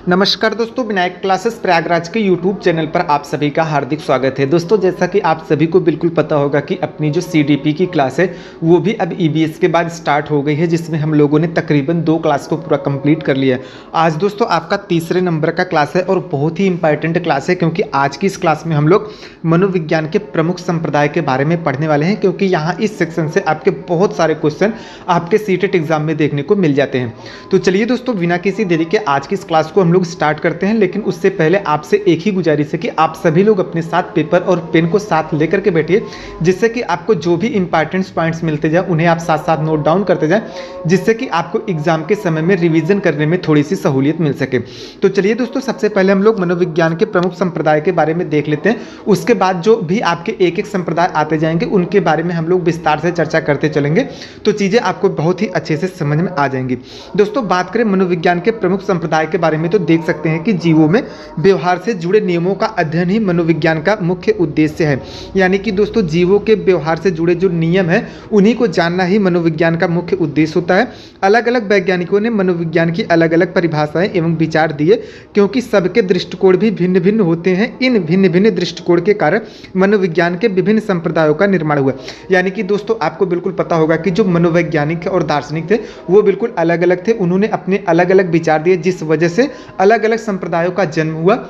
नमस्कार दोस्तों, विनायक क्लासेस प्रयागराज के यूट्यूब चैनल पर आप सभी का हार्दिक स्वागत है। दोस्तों, जैसा कि आप सभी को बिल्कुल पता होगा कि अपनी जो सीडीपी की क्लास है वो भी अब ईबीएस के बाद स्टार्ट हो गई है, जिसमें हम लोगों ने तकरीबन 2 क्लास को पूरा कंप्लीट कर लिया है। आज दोस्तों आपका तीसरे नंबर का क्लास है और बहुत ही इंपॉर्टेंट क्लास है, क्योंकि आज की इस क्लास में हम लोग मनोविज्ञान के प्रमुख संप्रदाय के बारे में पढ़ने वाले हैं, क्योंकि यहाँ इस सेक्शन से आपके बहुत सारे क्वेश्चन आपके सीटेट एग्जाम में देखने को मिल जाते हैं। तो चलिए दोस्तों, बिना किसी देरी के आज की इस क्लास को हम लोग स्टार्ट करते हैं। लेकिन उससे पहले आपसे एक ही गुजारिश है कि आप सभी लोग अपने साथ पेपर और पेन को साथ लेकर के बैठिए, जिससे कि आपको जो भी इंपॉर्टेंट पॉइंट्स मिलते जाए उन्हें आप साथ साथ नोट डाउन करते जाएं, जिससे कि आपको एग्जाम के समय में रिवीजन करने में थोड़ी सी सहूलियत मिल सके। तो चलिए दोस्तों, सबसे पहले हम लोग मनोविज्ञान के प्रमुख संप्रदाय के बारे में देख लेते हैं। उसके बाद जो भी आपके एक एक संप्रदाय आते जाएंगे उनके बारे में हम लोग विस्तार से चर्चा करते चलेंगे, तो चीज़ें आपको बहुत ही अच्छे से समझ में आ जाएंगी। दोस्तों, बात करें मनोविज्ञान के प्रमुख संप्रदाय के बारे में, तो देख सकते हैं कि जीवों में व्यवहार से जुड़े नियमों का अध्ययन ही मनोविज्ञान का मुख्य उद्देश्य है। यानी कि दोस्तों, जीवों के व्यवहार से जुड़े जो नियम हैं उन्हीं को जानना ही मनोविज्ञान का मुख्य उद्देश्य होता है। अलग अलग वैज्ञानिकों ने मनोविज्ञान की अलग अलग परिभाषाएं एवं विचार दिए, क्योंकि सबके दृष्टिकोण भी भिन्न भिन्न होते हैं। इन भिन्न भिन्न दृष्टिकोण के कारण मनोविज्ञान के विभिन्न संप्रदायों का निर्माण हुआ। यानी कि दोस्तों, आपको बिल्कुल पता होगा कि जो मनोवैज्ञानिक और दार्शनिक थे वो बिल्कुल अलग अलग थे। उन्होंने अपने अलग अलग विचार दिए, जिस वजह से अलग अलग संप्रदायों का जन्म हुआ।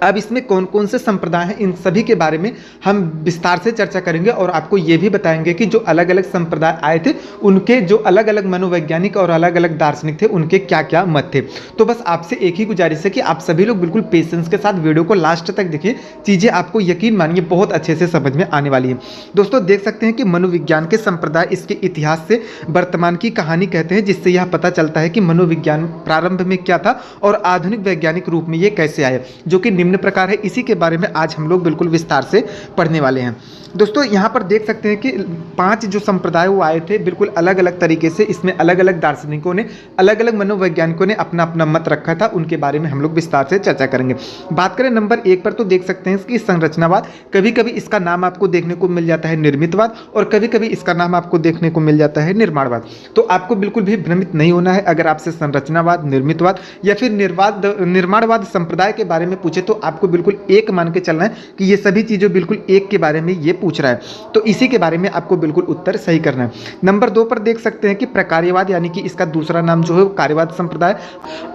अब इसमें कौन कौन से संप्रदाय हैं, इन सभी के बारे में हम विस्तार से चर्चा करेंगे और आपको ये भी बताएंगे कि जो अलग अलग संप्रदाय आए थे उनके जो अलग अलग मनोवैज्ञानिक और अलग अलग दार्शनिक थे उनके क्या क्या मत थे। तो बस आपसे एक ही गुजारिश है कि आप सभी लोग बिल्कुल पेशेंस के साथ वीडियो को लास्ट तक देखिए। चीज़ें आपको यकीन मानिए बहुत अच्छे से समझ में आने वाली है। दोस्तों, देख सकते हैं कि मनोविज्ञान के संप्रदाय इसके इतिहास से वर्तमान की कहानी कहते हैं, जिससे यह पता चलता है कि मनोविज्ञान प्रारंभ में क्या था और आधुनिक वैज्ञानिक रूप में ये कैसे आया, जो कि निम्न प्रकार है। इसी के बारे में आज हम लोग बिल्कुल विस्तार से पढ़ने वाले हैं। दोस्तों, यहाँ पर देख सकते हैं कि 5 जो संप्रदाय वो आए थे बिल्कुल अलग अलग तरीके से। इसमें अलग अलग दार्शनिकों ने, अलग अलग मनोवैज्ञानिकों ने अपना अपना मत रखा था। उनके बारे में हम लोग विस्तार से चर्चा करेंगे। बात करें नंबर 1 पर, तो देख सकते हैं कि संरचनावाद। कभी कभी इसका नाम आपको देखने को मिल जाता है निर्मितवाद, और कभी कभी इसका नाम आपको देखने को मिल जाता है निर्माणवाद। तो आपको बिल्कुल भी भ्रमित नहीं होना है। अगर आपसे संरचनावाद, निर्मितवाद या फिर निर्माणवाद संप्रदाय के बारे में पूछे तो आपको बिल्कुल एक मान के चलना है कि ये सभी चीज़ें बिल्कुल एक के बारे में ये पूछ रहा है, तो इसी के बारे में आपको बिल्कुल उत्तर सही करना है। नंबर 2 पर देख सकते हैं कि प्रकार्यवाद, यानी कि इसका दूसरा नाम जो है वो कार्यवाद संप्रदाय।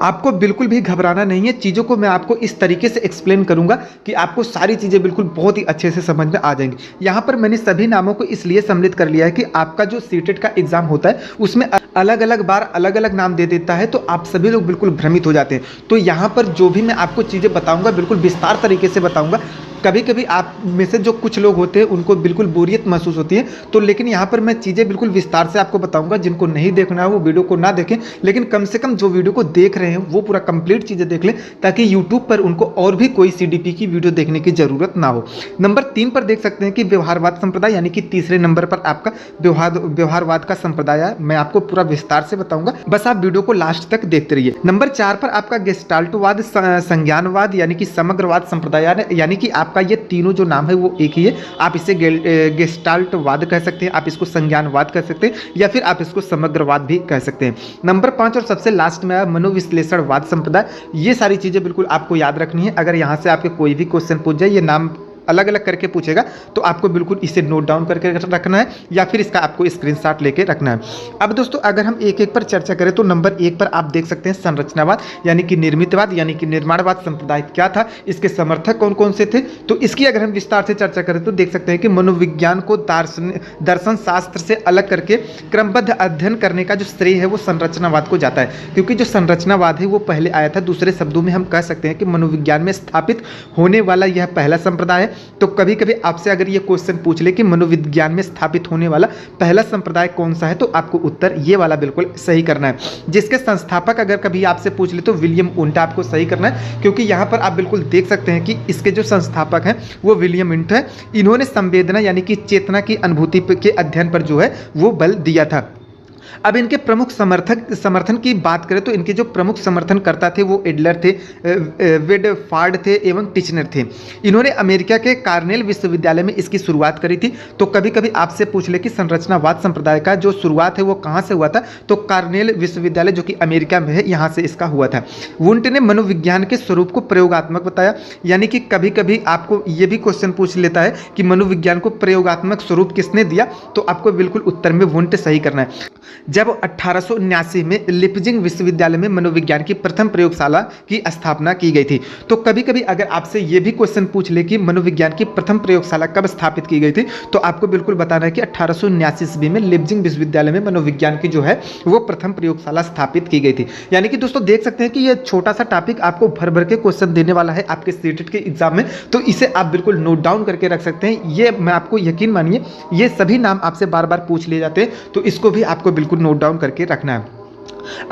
आपको बिल्कुल भी घबराना नहीं है। चीज़ों को मैं आपको इस तरीके से एक्सप्लेन करूंगा कि आपको सारी चीज़ें बिल्कुल बहुत ही अच्छे से समझ में आ जाएंगी। यहाँ पर मैंने सभी नामों को इसलिए सम्मिलित कर लिया है कि आपका जो सीटेट का एग्जाम होता है उसमें अलग अलग बार अलग अलग नाम दे देता है, तो आप सभी लोग बिल्कुल भ्रमित हो जाते हैं। तो यहाँ पर जो भी मैं आपको चीज़ें बताऊँगा बिल्कुल विस्तार तरीके से बताऊँगा। कभी कभी आप में से जो कुछ लोग होते हैं उनको बिल्कुल बोरियत महसूस होती है, तो लेकिन यहाँ पर मैं चीज़ें बिल्कुल विस्तार से आपको बताऊंगा। जिनको नहीं देखना है वो वीडियो को ना देखें, लेकिन कम से कम जो वीडियो को देख रहे हैं वो पूरा कंप्लीट चीज़ें देख लें, ताकि यूट्यूब पर उनको और भी कोई सीडीपी की वीडियो देखने की ज़रूरत ना हो। नंबर 3 पर देख सकते हैं कि व्यवहारवाद संप्रदाय, यानी कि तीसरे नंबर पर आपका व्यवहारवाद का संप्रदाय है। मैं आपको पूरा विस्तार से बताऊंगा, बस आप वीडियो को लास्ट तक देखते रहिए। नंबर 4 पर आपका गेस्टाल्टवाद, संज्ञानवाद यानी कि समग्रवाद संप्रदाय, यानी कि आपका ये तीनों जो नाम है वो एक ही है। आप इसे गेस्टाल्टवाद कह सकते हैं, आप इसको संज्ञानवाद कह सकते हैं, या फिर आप इसको समग्रवाद भी कह सकते हैं। नंबर 5 और सबसे लास्ट में मनोविश्लेषणवाद संप्रदाय। ये सारी चीज़ें बिल्कुल आपको याद रखनी है। अगर यहाँ से आपके कोई भी क्वेश्चन पूछ जाए, ये नाम अलग अलग करके पूछेगा, तो आपको बिल्कुल इसे नोट डाउन करके रखना है, या फिर इसका आपको स्क्रीनशॉट लेके रखना है। अब दोस्तों, अगर हम एक एक पर चर्चा करें तो नंबर 1 पर आप देख सकते हैं संरचनावाद, यानी कि निर्मितवाद, यानी कि निर्माणवाद संप्रदाय क्या था, इसके समर्थक कौन कौन से थे। तो इसकी अगर हम विस्तार से चर्चा करें तो देख सकते हैं कि मनोविज्ञान को दर्शन शास्त्र से अलग करके क्रमबद्ध अध्ययन करने का जो श्रेय है वो संरचनावाद को जाता है, क्योंकि जो संरचनावाद है वो पहले आया था। दूसरे शब्दों में हम कह सकते हैं कि मनोविज्ञान में स्थापित होने वाला यह पहला संप्रदाय है। तो कभी कभी आपसे अगर ये क्वेश्चन पूछ ले कि मनोविज्ञान में स्थापित होने वाला पहला संप्रदाय कौन सा है, तो आपको उत्तर ये वाला बिल्कुल सही करना है। जिसके संस्थापक अगर कभी आपसे पूछ ले तो विलियम उंट आपको सही करना है, क्योंकि यहाँ पर आप बिल्कुल देख सकते हैं कि इसके जो संस्थापक हैं वो विलियम उंट है। इन्होंने संवेदना यानी कि चेतना की अनुभूति के अध्ययन पर जो है वो बल दिया था। अब इनके प्रमुख समर्थन की बात करें तो इनके जो प्रमुख समर्थनकर्ता थे वो एडलर थे, वेडफार्ड थे एवं टिचनर थे। इन्होंने अमेरिका के कार्नेल विश्वविद्यालय में इसकी शुरुआत करी थी। तो कभी कभी आपसे पूछ ले कि संरचनावाद संप्रदाय का जो शुरुआत है वो कहाँ से हुआ था, तो कार्नेल विश्वविद्यालय जो कि अमेरिका में है यहाँ से इसका हुआ था। वुंट ने मनोविज्ञान के स्वरूप को प्रयोगात्मक बताया, यानी कि कभी कभी आपको ये भी क्वेश्चन पूछ लेता है कि मनोविज्ञान को प्रयोगात्मक स्वरूप किसने दिया, तो आपको बिल्कुल उत्तर में वुंट सही करना है। जब 1879 में लिप्जिंग विश्वविद्यालय में मनोविज्ञान की प्रथम प्रयोगशाला की स्थापना की गई थी। तो कभी कभी अगर आपसे ये भी क्वेश्चन पूछ ले कि मनोविज्ञान की प्रथम प्रयोगशाला कब स्थापित की गई थी, तो आपको बिल्कुल बताना है कि 1879 ईस्वी में लिप्जिंग विश्वविद्यालय में मनोविज्ञान की जो है वो प्रथम प्रयोगशाला स्थापित की गई थी। यानी कि दोस्तों देख सकते हैं कि ये छोटा सा टॉपिक आपको भर भर के क्वेश्चन देने वाला है आपके सीटेट के एग्जाम में, तो इसे आप बिल्कुल नोट डाउन करके रख सकते हैं। ये मैं आपको यकीन मानिए ये सभी नाम आपसे बार बार पूछ लिए जाते हैं, तो इसको भी आपको बिल्कुल नोट डाउन करके रखना है।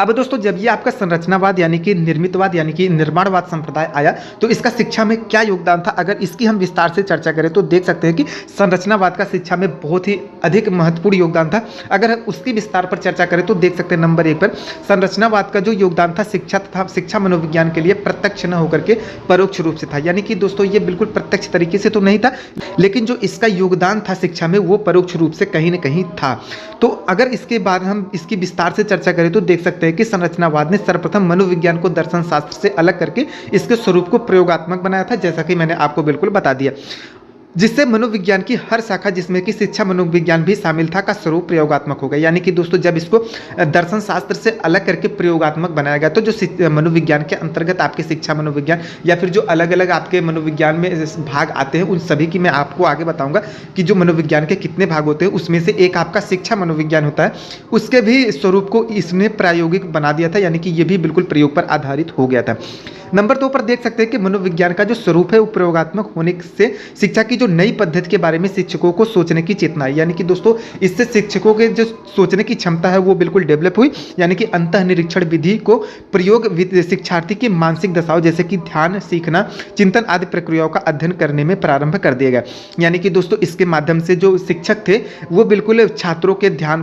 अब दोस्तों जब ये आपका संरचनावाद यानी कि निर्मितवाद यानी कि निर्माणवाद संप्रदाय आया, तो इसका शिक्षा में क्या योगदान था, अगर इसकी हम विस्तार से चर्चा करें तो देख सकते हैं कि संरचनावाद का शिक्षा में बहुत ही अधिक महत्वपूर्ण योगदान था। अगर हम उसकी विस्तार पर चर्चा करें तो देख सकते हैं नंबर 1 पर संरचनावाद का जो योगदान था शिक्षा तथा शिक्षा मनोविज्ञान के लिए प्रत्यक्ष न होकर के परोक्ष रूप से था। यानी कि दोस्तों ये बिल्कुल प्रत्यक्ष तरीके से तो नहीं था, लेकिन जो इसका योगदान था शिक्षा में वो परोक्ष रूप से कहीं ना कहीं था। तो अगर इसके बाद हम इसकी विस्तार से चर्चा करें तो देख सकते हैं कि संरचनावाद ने सर्वप्रथम मनोविज्ञान को दर्शन शास्त्र से अलग करके इसके स्वरूप को प्रयोगात्मक बनाया था, जैसा कि मैंने आपको बिल्कुल बता दिया, जिससे मनोविज्ञान की हर शाखा जिसमें कि शिक्षा मनोविज्ञान भी शामिल था का स्वरूप प्रयोगात्मक हो गया। यानी कि दोस्तों जब इसको दर्शन शास्त्र से अलग करके प्रयोगात्मक बनाया गया तो जो मनोविज्ञान के अंतर्गत आपके शिक्षा मनोविज्ञान या फिर जो अलग अलग आपके मनोविज्ञान में भाग आते हैं उन सभी की मैं आपको आगे बताऊंगा कि जो मनोविज्ञान के कितने भाग होते हैं, उसमें से एक आपका शिक्षा मनोविज्ञान होता है, उसके भी स्वरूप को इसने प्रायोगिक बना दिया था। यानी कि ये भी बिल्कुल प्रयोग पर आधारित हो गया था। नंबर 2 पर देख सकते हैं कि मनोविज्ञान का जो स्वरूप है वो प्रयोगात्मक होने से शिक्षा की जो नई पद्धति के बारे में शिक्षकों को सोचने की चेतना आई। यानी कि दोस्तों इससे शिक्षकों के जो सोचने की क्षमता है वो बिल्कुल डेवलप हुई। यानी कि अंतः निरीक्षण विधि को प्रयोग शिक्षार्थी की मानसिक दशाओं जैसे कि ध्यान, सीखना, चिंतन आदि प्रक्रियाओं का अध्ययन करने में प्रारंभ कर दिया गया। यानी कि दोस्तों इसके माध्यम से जो शिक्षक थे वो बिल्कुल छात्रों के ध्यान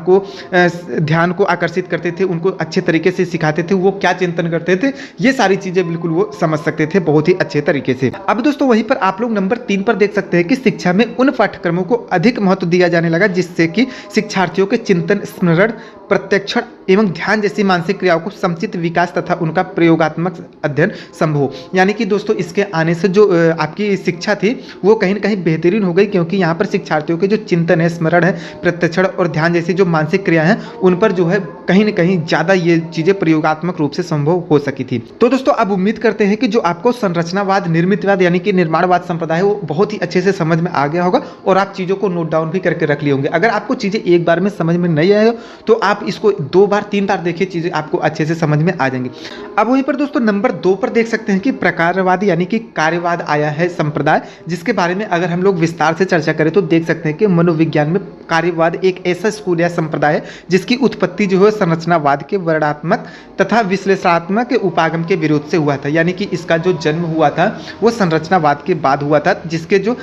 को आकर्षित करते थे, उनको अच्छे तरीके से सिखाते थे, वो क्या चिंतन करते थे ये सारी चीजें बिल्कुल वो समझ सकते थे बहुत ही अच्छे तरीके से। अब दोस्तों वहीं पर आप लोग नंबर 3 पर देख सकते हैं कि शिक्षा में उन पाठ्यक्रमों को अधिक महत्व दिया जाने लगा जिससे कि शिक्षार्थियों के चिंतन, स्मरण, प्रत्यक्षण एवं ध्यान जैसी मानसिक क्रियाओं को समुचित विकास तथा उनका प्रयोगात्मक अध्ययन संभव। यानी कि दोस्तों इसके आने से जो आपकी शिक्षा थी वो कहीं ना कहीं बेहतरीन हो गई, क्योंकि यहाँ पर शिक्षार्थियों के जो चिंतन है, स्मरण है, प्रत्यक्षण और ध्यान जैसी जो मानसिक क्रिया हैं उन पर जो है कहीं ना कहीं ज़्यादा ये चीज़ें प्रयोगात्मक रूप से संभव हो सकी थी। तो दोस्तों अब उम्मीद करते हैं कि जो आपको संरचनावाद, निर्मितवाद यानी कि निर्माणवाद संप्रदाय है वो बहुत ही अच्छे से समझ में आ गया होगा और आप चीज़ों को नोट डाउन भी करके रख लिए होंगे। अगर आपको चीज़ें एक बार में समझ में नहीं आए तो आप इसको 2 बार 3 बार देखिए, चीजें आपको अच्छे से समझ में आ जाएंगी। अब वहीं पर दोस्तों नंबर 2 पर देख सकते हैं कि प्रकारवाद यानी कि कार्यवाद आया है संप्रदाय, जिसके बारे में अगर हम लोग विस्तार से चर्चा करें तो देख सकते हैं कि मनोविज्ञान में कार्यवाद एक ऐसा स्कूल या संप्रदाय है जिसकी उत्पत्ति जो है संरचनावाद के वर्णनात्मक तथा विश्लेषणात्मक उपागम के विरोध से हुआ था। यानी कि इसका जो जन्म हुआ था वो संरचनावाद के बाद हुआ था, जिसकी जो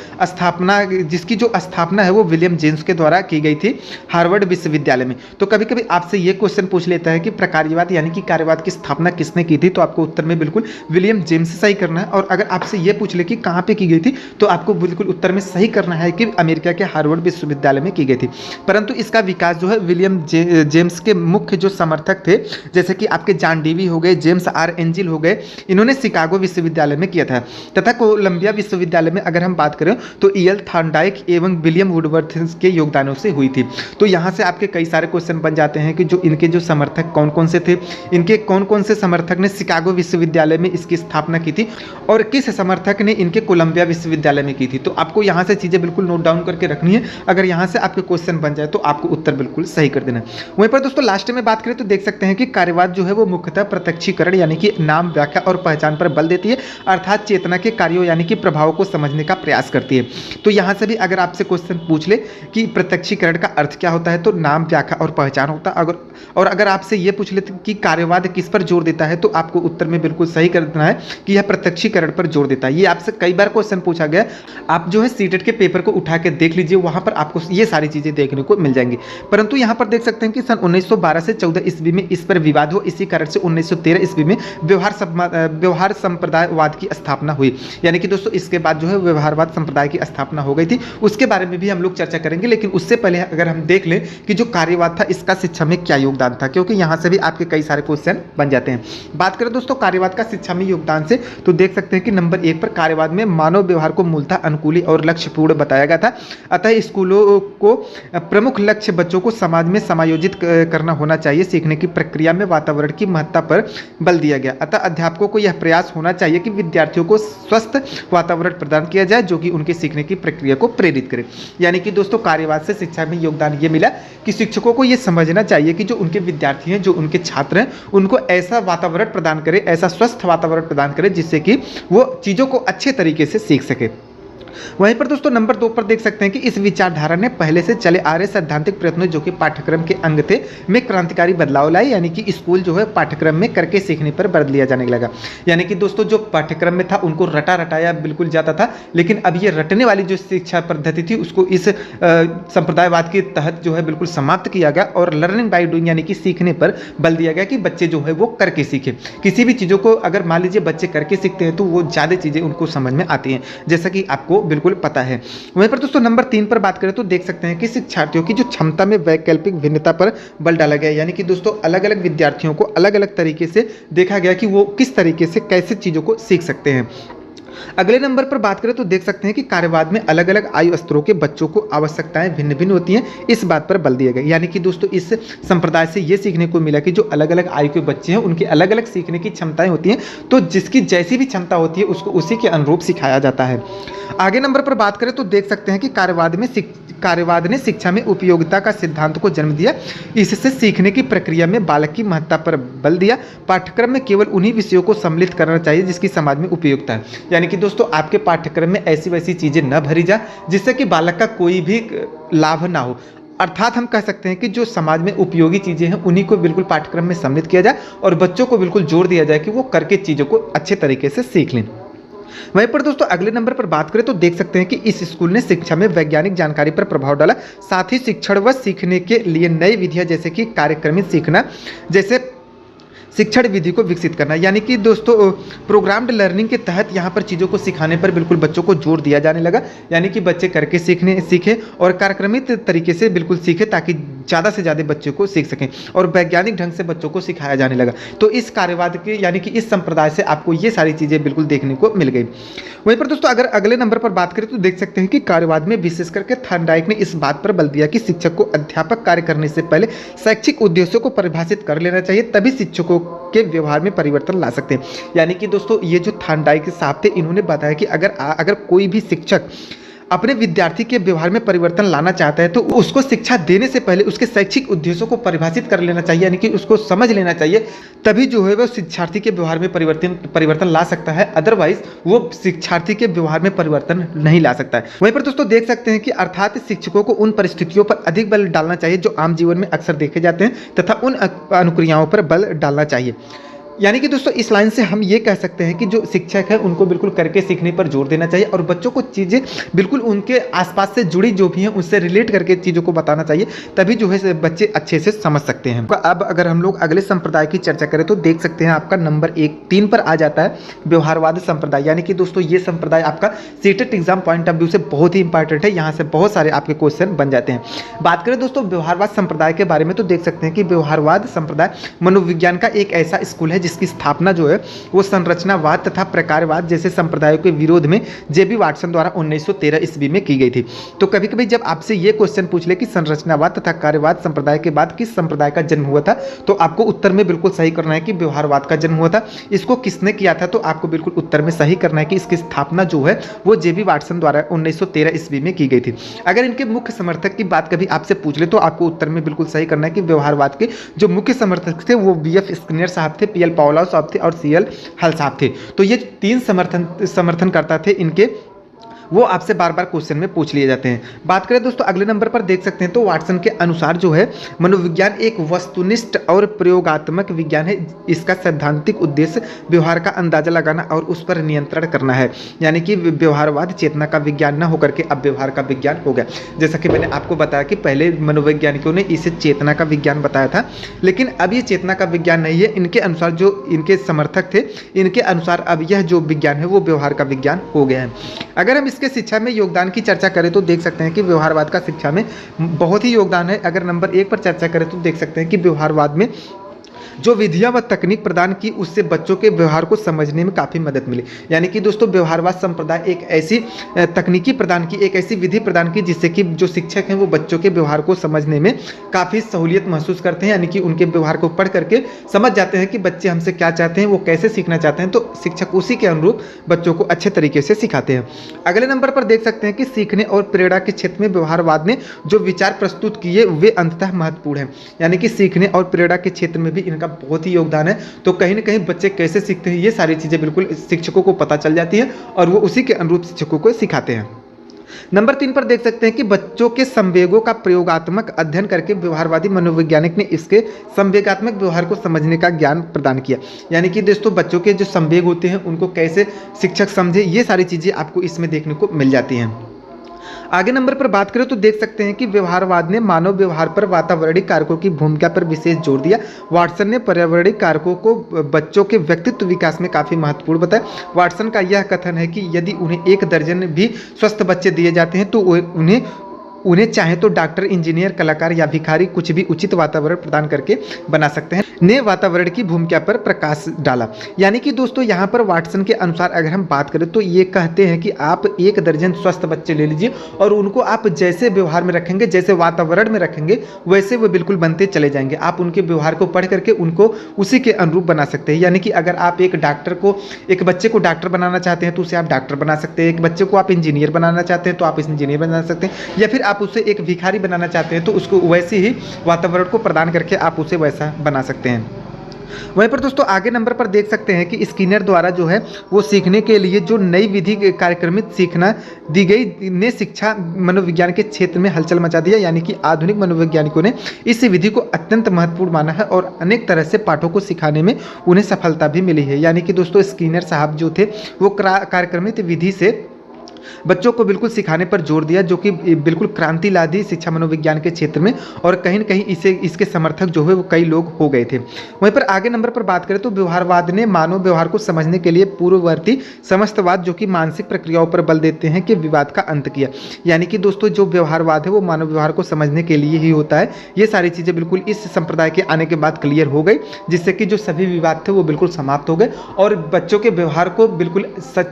स्थापना है वो विलियम जेम्स के द्वारा की गई थी हार्वर्ड विश्वविद्यालय में। तो कभी कभी आपसे ये क्वेश्चन पूछ लेता है कि प्रकार्यवाद यानी कि कार्यवाद की स्थापना किसने की थी, तो आपको उत्तर में बिल्कुल विलियम जेम्स सही करना है। और अगर आपसे ये पूछ ले कि कहाँ पे की गई थी तो आपको बिल्कुल उत्तर में सही करना है कि अमेरिका के हार्वर्ड विश्वविद्यालय में की गई थी। परंतु इसका विकास जो है विलियम जेम्स के मुख्य जो समर्थक थे जैसे कि आपके जॉन डेवी हो गए, जेम्स आर एंजिल हो गए, इन्होंने शिकागो विश्वविद्यालय में किया था। तथा कोलंबिया विश्वविद्यालय में अगर हम बात करें तो ईएल थॉर्नडाइक एवं विलियम वुडवर्थ के योगदानों से हुई थी। तो यहाँ से आपके कई सारे क्वेश्चन बन जाते हैं कि जो इनके जो समर्थक कौन कौन से थे, इनके कौन कौन से समर्थक ने शिकागो विश्वविद्यालय में इसकी स्थापना की थी और किस समर्थक ने इनके कोलंबिया विश्वविद्यालय में की थी। तो आपको यहाँ से चीज़ें बिल्कुल नोट डाउन करके रखनी है। अगर यहाँ से आपके क्वेश्चन बन जाए तो आपको उत्तर बिल्कुल सही कर देना है। वहीं पर दोस्तों लास्ट में बात करें तो देख सकते हैं कि कार्यवाद जो है वो मुख्यतः प्रत्यक्षीकरण यानी कि नाम, व्याख्या और पहचान पर बल देती है, अर्थात चेतना के कार्यों यानी कि प्रभावों को समझने का प्रयास करती है। तो यहाँ से भी अगर आपसे क्वेश्चन पूछ ले कि प्रत्यक्षीकरण का अर्थ क्या होता है तो नाम, व्याख्या और पहचान होता है। अगर आपसे ये पूछ लेते कि कार्यवाद किस पर जोर देता है तो आपको उत्तर में बिल्कुल सही कर देना है कि यह प्रत्यक्षीकरण पर जोर देता है। ये आपसे कई बार क्वेश्चन पूछा गया, आप जो है सीटेट के पेपर को उठा के देख लीजिए, वहां पर आपको ये सारी चीज़ें देखने को मिल जाएंगी। परंतु यहाँ पर देख सकते हैं कि सन 1912 से 14 ईस्वी में इस पर विवाद हो, इसी कारण से 1913 ईस्वी में व्यवहार संप्रदायवाद की स्थापना हुई। यानी कि दोस्तों इसके बाद जो है व्यवहारवाद संप्रदाय की स्थापना हो गई थी, उसके बारे में भी हम लोग चर्चा करेंगे। लेकिन उससे पहले अगर हम देख लें कि जो कार्यवाद था इसका शिक्षा में क्या योगदान था, क्योंकि यहाँ से भी आपके कई सारे क्वेश्चन बन जाते हैं। बात करें दोस्तों कार्यवाद का शिक्षा में योगदान से, तो देख सकते हैं कि नंबर 1 पर कार्यवाद में मानव व्यवहार को मूलतः अनुकूली और लक्ष्यपूर्ण बताया गया था। अतः स्कूलों को प्रमुख लक्ष्य बच्चों को समाज में समायोजित करना होना चाहिए। सीखने की प्रक्रिया में वातावरण की महत्ता पर बल दिया गया। अतः अध्यापकों को यह प्रयास होना चाहिए कि विद्यार्थियों को स्वस्थ वातावरण प्रदान किया जाए जो कि उनके सीखने की प्रक्रिया को प्रेरित करे। यानी कि दोस्तों कार्यवाद से शिक्षा में योगदान ये मिला कि शिक्षकों को ये समझना चाहिए कि जो उनके विद्यार्थी हैं, जो उनके छात्र हैं, उनको ऐसा वातावरण प्रदान करे, ऐसा स्वस्थ वातावरण प्रदान करे जिससे कि वो चीज़ों को अच्छे तरीके से सीख सके। वहीं पर दोस्तों नंबर 2 पर देख सकते हैं कि इस विचारधारा ने पहले से चले आ रहे सैद्धांतिक प्रयत्नों जो कि पाठ्यक्रम के अंग थे में क्रांतिकारी बदलाव लाए। यानी कि स्कूल जो है पाठ्यक्रम में करके सीखने पर बल दिया जाने लगा। यानी कि दोस्तों जो पाठ्यक्रम में था उनको रटाया बिल्कुल जाता था, लेकिन अब ये रटने वाली जो शिक्षा पद्धति थी उसको इस संप्रदायवाद के तहत जो है बिल्कुल समाप्त किया गया और लर्निंग बाय डूइंग यानी कि सीखने पर बल दिया गया कि बच्चे जो है वो करके सीखे। किसी भी चीज़ों को अगर मान लीजिए बच्चे करके सीखते हैं तो वो ज़्यादा चीज़ें उनको समझ में आती हैं, जैसा कि आपको बिल्कुल पता है। वहीं पर दोस्तों नंबर 3 पर बात करें तो देख सकते हैं कि शिक्षार्थियों की जो क्षमता में वैकल्पिक भिन्नता पर बल डाला गया। यानी कि दोस्तों अलग अलग विद्यार्थियों को अलग अलग तरीके से देखा गया कि वो किस तरीके से कैसे चीज़ों को सीख सकते हैं। अगले नंबर पर बात करें तो देख सकते हैं कि कार्यवाद में अलग अलग आयु स्तरों के बच्चों को आवश्यकताएं भिन्न भिन्न होती हैं, इस बात पर बल दिया गया। यानी कि दोस्तों इस संप्रदाय से ये सीखने को मिला कि जो अलग अलग आयु के बच्चे हैं उनकी अलग अलग सीखने की क्षमताएं होती हैं, तो जिसकी जैसी भी क्षमता होती है उसको उसी के अनुरूप सिखाया जाता है। आगे नंबर पर बात करें तो देख सकते हैं कि कार्यवाद ने शिक्षा में उपयोगिता का सिद्धांत को जन्म दिया। इससे सीखने की प्रक्रिया में बालक की महत्ता पर बल दिया। पाठ्यक्रम में केवल उन्हीं विषयों को सम्मिलित करना चाहिए जिसकी समाज में उपयोगिता है। यानी कि दोस्तों आपके पाठ्यक्रम में ऐसी वैसी चीज़ें न भरी जाए जिससे कि बालक का कोई भी लाभ ना हो। अर्थात हम कह सकते हैं कि जो समाज में उपयोगी चीज़ें हैं उन्हीं को बिल्कुल पाठ्यक्रम में सम्मिलित किया जाए और बच्चों को बिल्कुल जोर दिया जाए कि वो करके चीज़ों को अच्छे तरीके से सीख लें। वहीं पर दोस्तों अगले नंबर पर बात करें तो देख सकते हैं कि इस स्कूल ने शिक्षा में वैज्ञानिक जानकारी पर प्रभाव डाला। साथ ही शिक्षण व सीखने के लिए नई विधियां जैसे कि कार्यक्रमित सीखना जैसे शिक्षण विधि को विकसित करना। यानी कि दोस्तों प्रोग्राम्ड लर्निंग के तहत यहाँ पर चीज़ों को सिखाने पर बिल्कुल बच्चों को जोर दिया जाने लगा। यानी कि बच्चे करके सीखें और कार्यक्रमित तरीके से बिल्कुल सीखें ताकि ज़्यादा से ज़्यादा बच्चों को सीख सकें और वैज्ञानिक ढंग से बच्चों को सिखाया जाने लगा। तो इस कार्यवाद के यानी कि इस संप्रदाय से आपको ये सारी चीज़ें बिल्कुल देखने को मिल गई। वहीं पर दोस्तों अगर अगले नंबर पर बात करें तो देख सकते हैं कि कार्यवाद में विशेष करके थॉर्नडाइक ने इस बात पर बल दिया कि शिक्षक को अध्यापक कार्य करने से पहले शैक्षिक उद्देश्यों को परिभाषित कर लेना चाहिए, तभी शिक्षकों के व्यवहार में परिवर्तन ला सकते हैं। यानी कि दोस्तों ये जो थॉर्नडाइक साहब थे इन्होंने बताया कि अगर कोई भी शिक्षक अपने विद्यार्थी के व्यवहार में परिवर्तन लाना चाहता है तो उसको शिक्षा देने से पहले उसके शैक्षिक उद्देश्यों को परिभाषित कर लेना चाहिए, यानी कि उसको समझ लेना चाहिए, तभी जो है वो शिक्षार्थी के व्यवहार में परिवर्तन ला सकता है। अदरवाइज वो शिक्षार्थी के व्यवहार में परिवर्तन नहीं ला सकता है। वहीं पर दोस्तों देख सकते हैं कि अर्थात शिक्षकों को उन परिस्थितियों पर अधिक बल डालना चाहिए जो आम जीवन में अक्सर देखे जाते हैं तथा उन अनुक्रियाओं पर बल डालना चाहिए। यानी कि दोस्तों इस लाइन से हम ये कह सकते हैं कि जो शिक्षक है उनको बिल्कुल करके सीखने पर जोर देना चाहिए और बच्चों को चीज़ें बिल्कुल उनके आसपास से जुड़ी जो भी हैं उससे रिलेट करके चीज़ों को बताना चाहिए, तभी जो है बच्चे अच्छे से समझ सकते हैं। अब अगर हम लोग अगले संप्रदाय की चर्चा करें तो देख सकते हैं आपका नंबर 3 पर आ जाता है व्यवहारवाद संप्रदाय। यानी कि दोस्तों ये संप्रदाय आपका CTET exam point of view से बहुत ही इंपॉर्टेंट है, यहाँ से बहुत सारे आपके क्वेश्चन बन जाते हैं। बात करें दोस्तों व्यवहारवाद संप्रदाय के बारे में तो देख सकते हैं कि व्यवहारवाद संप्रदाय मनोविज्ञान का एक ऐसा स्कूल है जिसकी स्थापना जो है वो संरचनावाद तथा प्रकारवाद जैसे संप्रदायों के विरोध में जेबी वाटसन द्वारा 1913 ईस्वी में की गई थी। तो कभी कभी जब आपसे ये क्वेश्चन पूछ ले कि संरचनावाद तथा कार्यवाद संप्रदाय के बाद किस संप्रदाय का जन्म हुआ था, तो आपको उत्तर में बिल्कुल सही करना है कि व्यवहारवाद का जन्म हुआ था। इसको किसने किया था, तो आपको बिल्कुल उत्तर में सही करना है कि इसकी स्थापना जो है वो जेबी वाटसन द्वारा 1913 ईस्वी में की गई थी। अगर इनके मुख्य समर्थक की बात कभी आपसे पूछ ले तो आपको उत्तर में बिल्कुल सही करना है कि व्यवहारवाद के जो मुख्य समर्थक थे वो बीएफ स्किनर साहब थे, पीएल पाउलोस साहब थे और सीएल हल साहब थे। तो ये 3 समर्थन करता थे इनके वो आपसे बार बार क्वेश्चन में पूछ लिए जाते हैं। बात करें दोस्तों अगले नंबर पर देख सकते हैं तो वाटसन के अनुसार जो है मनोविज्ञान एक वस्तुनिष्ठ और प्रयोगात्मक विज्ञान है। इसका सैद्धांतिक उद्देश्य व्यवहार का अंदाजा लगाना और उस पर नियंत्रण करना है। यानी कि व्यवहारवाद चेतना का विज्ञान न होकर के अब व्यवहार का विज्ञान हो गया। जैसा कि मैंने आपको बताया कि पहले मनोवैज्ञानिकों ने इसे चेतना का विज्ञान बताया था, लेकिन अब ये चेतना का विज्ञान नहीं है। इनके अनुसार जो इनके समर्थक थे, इनके अनुसार अब यह जो विज्ञान है वो व्यवहार का विज्ञान हो गया है। अगर हम इसके शिक्षा में योगदान की चर्चा करें तो देख सकते हैं कि व्यवहारवाद का शिक्षा में बहुत ही योगदान है। अगर नंबर 1 पर चर्चा करें तो देख सकते हैं कि व्यवहारवाद में जो विधियां व तकनीक प्रदान की उससे बच्चों के व्यवहार को समझने में काफ़ी मदद मिली। यानी कि दोस्तों व्यवहारवाद संप्रदाय एक ऐसी तकनीकी प्रदान की, एक ऐसी विधि प्रदान की जिससे कि जो शिक्षक हैं वो बच्चों के व्यवहार को समझने में काफ़ी सहूलियत महसूस करते हैं। यानी कि उनके व्यवहार को पढ़ करके समझ जाते हैं कि बच्चे हमसे क्या चाहते हैं, वो कैसे सीखना चाहते हैं, तो शिक्षक उसी के अनुरूप बच्चों को अच्छे तरीके से सिखाते हैं। अगले नंबर पर देख सकते हैं कि सीखने और प्रेरणा के क्षेत्र में व्यवहारवाद ने जो विचार प्रस्तुत किए वे अंततः महत्वपूर्ण हैं। यानी कि सीखने और प्रेरणा के क्षेत्र में भी इनका बहुत ही योगदान है। तो कहीं ना कहीं बच्चे कैसे सीखते हैं ये सारी चीज़ें बिल्कुल शिक्षकों को पता चल जाती है और वो उसी के अनुरूप शिक्षकों को सिखाते हैं। नंबर 3 पर देख सकते हैं कि बच्चों के संवेगों का प्रयोगात्मक अध्ययन करके व्यवहारवादी मनोवैज्ञानिक ने इसके संवेगात्मक व्यवहार को समझने का ज्ञान प्रदान किया। यानी कि दोस्तों बच्चों के जो संवेग होते हैं उनको कैसे शिक्षक समझे, ये सारी चीज़ें आपको इसमें देखने को मिल जाती हैं। आगे नंबर पर बात करें तो देख सकते हैं कि व्यवहारवाद ने मानव व्यवहार पर वातावरणीय कारकों की भूमिका पर विशेष जोर दिया। वाटसन ने पर्यावरणीय कारकों को बच्चों के व्यक्तित्व विकास में काफ़ी महत्वपूर्ण बताया। वाटसन का यह कथन है कि यदि उन्हें 1 दर्जन भी स्वस्थ बच्चे दिए जाते हैं तो उन्हें चाहे तो डॉक्टर, इंजीनियर, कलाकार या भिखारी कुछ भी उचित वातावरण प्रदान करके बना सकते हैं। ने वातावरण की भूमिका पर प्रकाश डाला। यानी कि दोस्तों यहाँ पर वाटसन के अनुसार अगर हम बात करें तो ये कहते हैं कि आप 1 दर्जन स्वस्थ बच्चे ले लीजिए और उनको आप जैसे व्यवहार में रखेंगे, जैसे वातावरण में रखेंगे, वैसे वो बिल्कुल बनते चले जाएंगे। आप उनके व्यवहार को पढ़ करके उनको उसी के अनुरूप बना सकते हैं। यानी कि अगर आप एक बच्चे को डॉक्टर बनाना चाहते हैं तो उसे आप डॉक्टर बना सकते हैं। एक बच्चे को आप इंजीनियर बनाना चाहते हैं तो आप इंजीनियर बना सकते हैं, या फिर आप उसे एक भिखारी बनाना चाहते हैं तो उसको वैसे ही वातावरण को प्रदान करके आप उसे वैसा बना सकते हैं। वहीं पर दोस्तों आगे नंबर पर देख सकते हैं कि स्किनर द्वारा जो है वो सीखने के लिए जो नई विधि कार्यक्रमित सीखना दी गई ने शिक्षा मनोविज्ञान के क्षेत्र में हलचल मचा दिया। यानी कि आधुनिक मनोवैज्ञानिकों ने इस विधि को अत्यंत महत्वपूर्ण माना है और अनेक तरह से पाठों को सिखाने में उन्हें सफलता भी मिली है। यानी कि दोस्तों स्किनर साहब जो थे वो कार्यक्रमित विधि से बच्चों को बिल्कुल सिखाने पर जोर दिया, जो कि बिल्कुल क्रांति ला दी शिक्षा मनोविज्ञान के क्षेत्र में, और कहीं न कहीं इसके समर्थक जो है वो कई लोग हो गए थे। वहीं पर आगे नंबर पर बात करें तो व्यवहारवाद ने मानव व्यवहार को समझने के लिए पूर्ववर्ती समस्तवाद, जो कि मानसिक प्रक्रियाओं पर बल देते हैं, कि विवाद का अंत किया। यानी कि दोस्तों जो व्यवहारवाद है वो मानव व्यवहार को समझने के लिए ही होता है। ये सारी चीज़ें बिल्कुल इस संप्रदाय के आने के बाद क्लियर हो गई, जिससे कि जो सभी विवाद थे वो बिल्कुल समाप्त हो गए और बच्चों के व्यवहार को बिल्कुल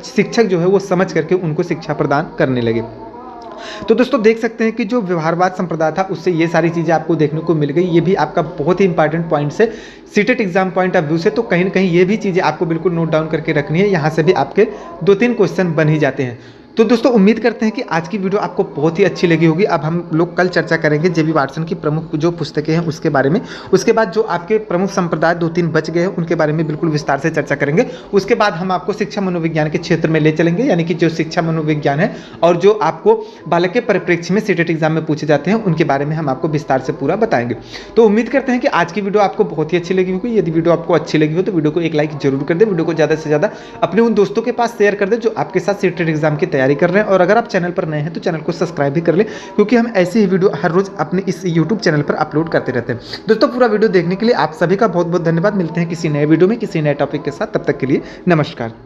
शिक्षक जो है वो समझ करके उनको शिक्षा प्रदान करने लगे। तो दोस्तों देख सकते हैं कि जो व्यवहारवाद संप्रदाय था उससे ये सारी चीज़ें आपको देखने को मिल गई। ये भी आपका बहुत ही इंपॉर्टेंट पॉइंट्स है CTET exam point of view से, तो कहीं ना कहीं ये भी चीज़ें आपको बिल्कुल नोट डाउन करके रखनी है। यहाँ से भी आपके 2-3 क्वेश्चन बन ही जाते हैं। तो दोस्तों उम्मीद करते हैं कि आज की वीडियो आपको बहुत ही अच्छी लगी होगी। अब हम लोग कल चर्चा करेंगे जेबी वाटसन की प्रमुख जो पुस्तकें हैं उसके बारे में। उसके बाद जो आपके प्रमुख संप्रदाय 2-3 बच गए हैं उनके बारे में बिल्कुल विस्तार से चर्चा करेंगे। उसके बाद हम आपको शिक्षा मनोविज्ञान के क्षेत्र में ले चलेंगे, यानी कि जो शिक्षा मनोविज्ञान है और जो आपको बालक के परिप्रेक्ष्य में सीटेट एग्जाम में पूछे जाते हैं उनके बारे में हम आपको विस्तार से पूरा बताएंगे। तो उम्मीद करते हैं कि आज की वीडियो आपको बहुत ही अच्छी लगी होगी। यदि वीडियो आपको अच्छी लगी हो तो वीडियो को एक लाइक जरूर कर दे, वीडियो को ज़्यादा से ज़्यादा अपने उन दोस्तों के पास शेयर कर दे जो आपके साथ सीटेट एग्जाम की तैयारी कर रहे हैं। और अगर आप चैनल पर नए हैं तो चैनल को सब्सक्राइब भी कर ले, क्योंकि हम ऐसी ही वीडियो हर रोज अपने इस YouTube चैनल पर अपलोड करते रहते हैं। दोस्तों पूरा वीडियो देखने के लिए आप सभी का बहुत बहुत धन्यवाद। मिलते हैं किसी नए वीडियो में किसी नए टॉपिक के साथ, तब तक के लिए नमस्कार।